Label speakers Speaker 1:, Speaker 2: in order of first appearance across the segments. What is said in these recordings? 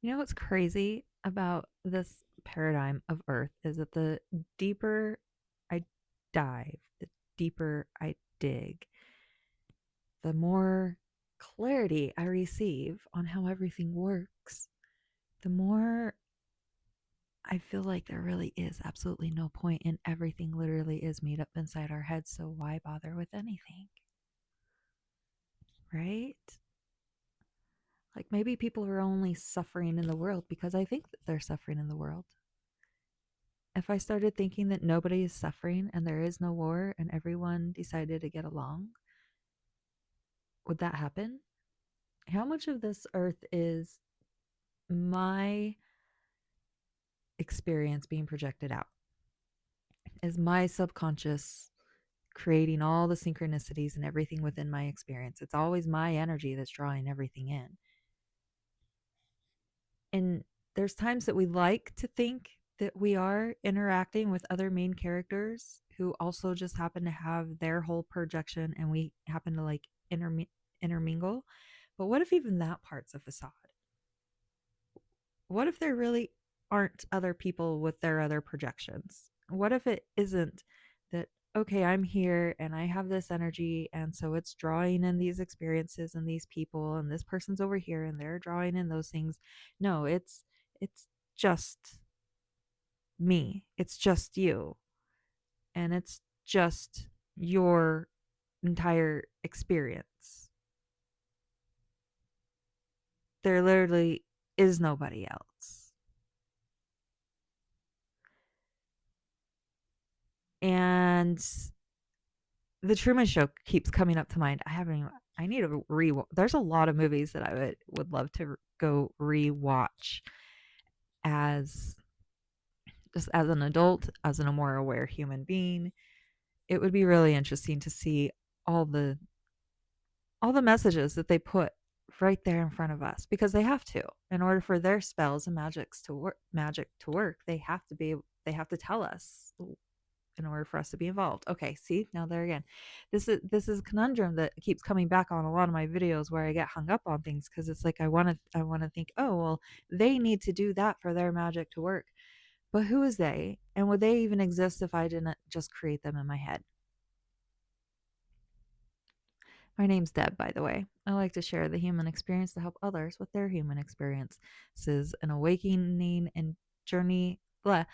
Speaker 1: You know what's crazy about this paradigm of Earth is that the deeper I dive, the deeper I dig, the more clarity I receive on how everything works, the more I feel like there really is absolutely no point and everything literally is made up inside our heads. So why bother with anything? Right? Like maybe people are only suffering in the world because I think that they're suffering in the world. If I started thinking that nobody is suffering and there is no war and everyone decided to get along, would that happen? How much of this earth is my experience being projected out? Is my subconscious creating all the synchronicities and everything within my experience? It's always my energy that's drawing everything in. And there's times that we like to think that we are interacting with other main characters who also just happen to have their whole projection and we happen to like intermingle. But what if even that part's a facade? What if there really aren't other people with their other projections? What if it isn't that, okay, I'm here and I have this energy, and so it's drawing in these experiences and these people, and this person's over here and they're drawing in those things? No, it's just me. It's just you. And it's just your entire experience. There literally is nobody else. And the Truman Show keeps coming up to mind. I haven't even, I need to re there's a lot of movies that I would love to go rewatch as just as an adult, as a more aware human being. It would be really interesting to see all the all the messages that they put right there in front of us because they have to. In order for their spells and magic to work, they have to tell us in order for us to be involved. Okay, see, now there again. This is a conundrum that keeps coming back on a lot of my videos where I get hung up on things because it's like I want to think, "Oh, well, they need to do that for their magic to work." But who is they? And would they even exist if I didn't just create them in my head? My name's Deb, by the way. I like to share the human experience to help others with their human experiences. Journey, blah,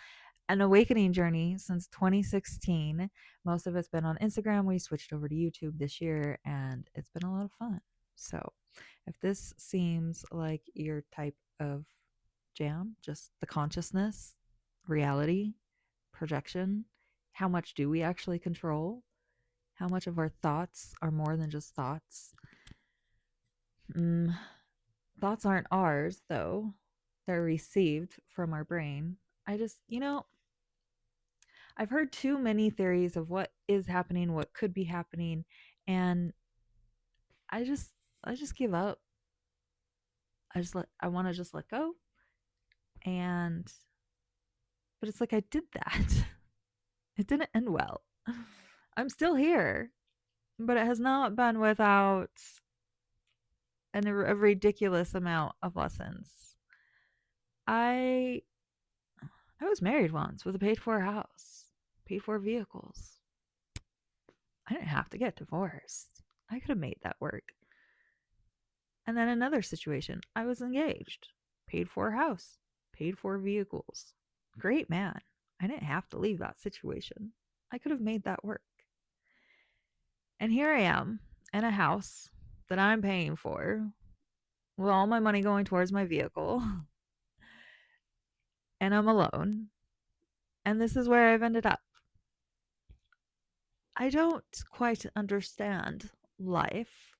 Speaker 1: an awakening journey since 2016. Most of it's been on Instagram. We switched over to YouTube this year, and it's been a lot of fun. So, if this seems like your type of jam, just the consciousness, reality, projection, how much do we actually control? How much of our thoughts are more than just thoughts? Mm, thoughts aren't ours, though. They're received from our brain. I've heard too many theories of what is happening, what could be happening, and I just I just give up. I want to just let go, and but it's like I did that. It didn't end well. I'm still here, but it has not been without a ridiculous amount of lessons. I I was married once with a paid for house, paid for vehicles. I didn't have to get divorced. I could have made that work. And then another situation, I was engaged, paid for a house, paid for vehicles. Great man. I didn't have to leave that situation. I could have made that work. And here I am in a house that I'm paying for with all my money going towards my vehicle, and I'm alone. And this is where I've ended up. I don't quite understand life.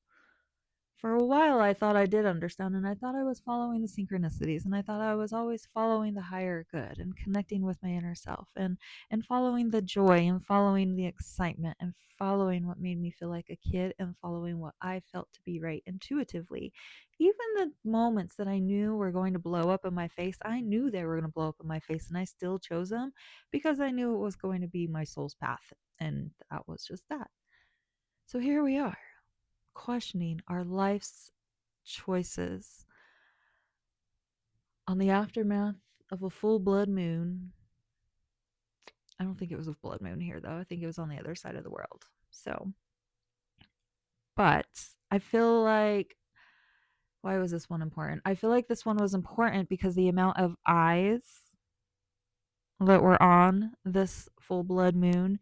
Speaker 1: For a while, I thought I did understand, and I thought I was following the synchronicities, and I thought I was always following the higher good and connecting with my inner self, and following the joy and following the excitement and following what made me feel like a kid and following what I felt to be right intuitively. Even the moments that I knew were going to blow up in my face, I knew they were going to blow up in my face, and I still chose them because I knew it was going to be my soul's path, and that was just that. So here we are, questioning our life's choices, On the aftermath of a full blood moon. I don't think it was a blood moon here, though. I think it was on the other side of the world. So, but I feel like, why was this one important? I feel like this one was important because the amount of eyes that were on this full blood moon,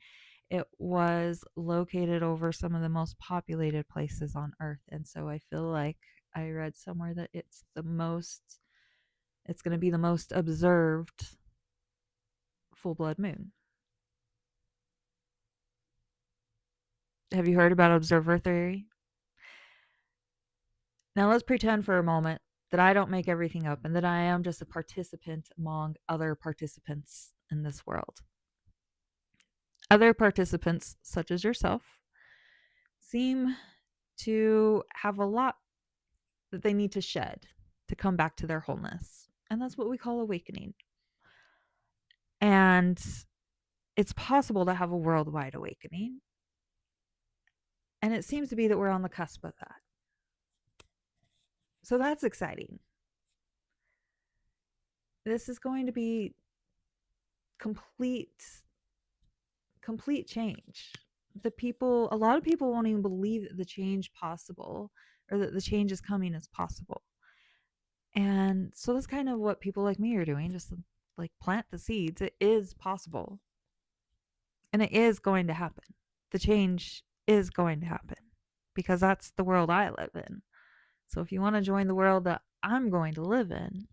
Speaker 1: it was located over some of the most populated places on Earth. And so I feel like I read somewhere that it's going to be the most observed full blood moon. Have you heard about observer theory? Now let's pretend for a moment that I don't make everything up and that I am just a participant among other participants in this world. Other participants, such as yourself, seem to have a lot that they need to shed to come back to their wholeness. And that's what we call awakening. And it's possible to have a worldwide awakening. And it seems to be that we're on the cusp of that. So that's exciting. This is going to be complete change. A lot of people won't even believe that the change possible or that the change is coming is possible. And so that's kind of what people like me are doing, just like plant the seeds. It is possible. And it is going to happen. The change is going to happen because that's the world I live in. So if you want to join the world that I'm going to live in,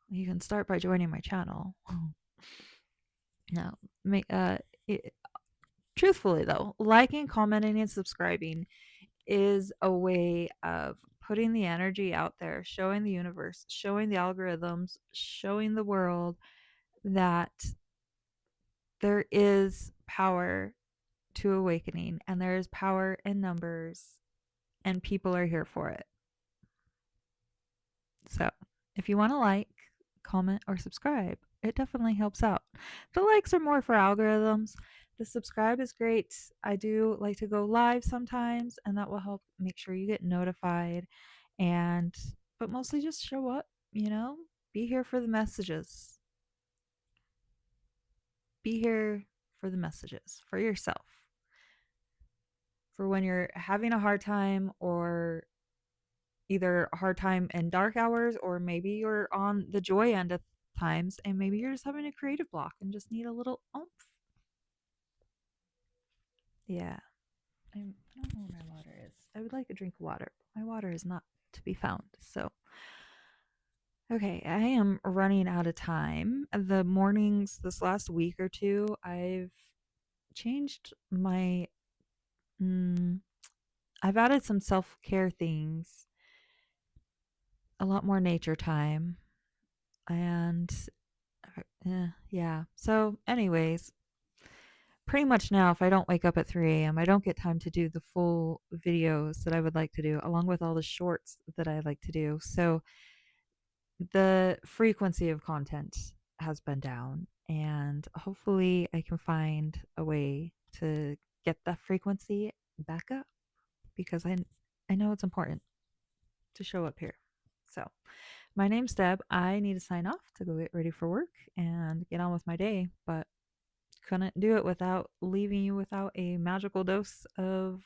Speaker 1: you can start by joining my channel. Now, truthfully though, liking, commenting, and subscribing is a way of putting the energy out there, showing the universe, showing the algorithms, showing the world that there is power to awakening and there is power in numbers and people are here for it. So if you want to like, comment, or subscribe, it definitely helps out. The likes are more for algorithms. The subscribe is great. I do like to go live sometimes, and that will help make sure you get notified. But mostly just show up, be here for the messages. Be here for the messages for yourself. For when you're having a hard time or either a hard time in dark hours, or maybe you're on the joy end of times and maybe you're just having a creative block and just need a little oomph. Yeah. I don't know where my water is. I would like a drink of water. My water is not to be found. So, okay, I am running out of time. The mornings this last week or two, I've changed my. I've added some self care things, a lot more nature time, and yeah. So, anyways, pretty much now, if I don't wake up at 3 a.m., I don't get time to do the full videos that I would like to do, along with all the shorts that I like to do. So, the frequency of content has been down, and hopefully, I can find a way to get that frequency back up because I know it's important to show up here. So, my name's Deb. I need to sign off to go get ready for work and get on with my day, but couldn't do it without leaving you without a magical dose of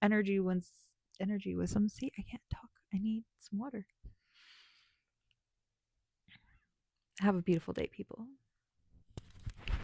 Speaker 1: energy wisdom. See, I can't talk. I need some water. Have a beautiful day, people.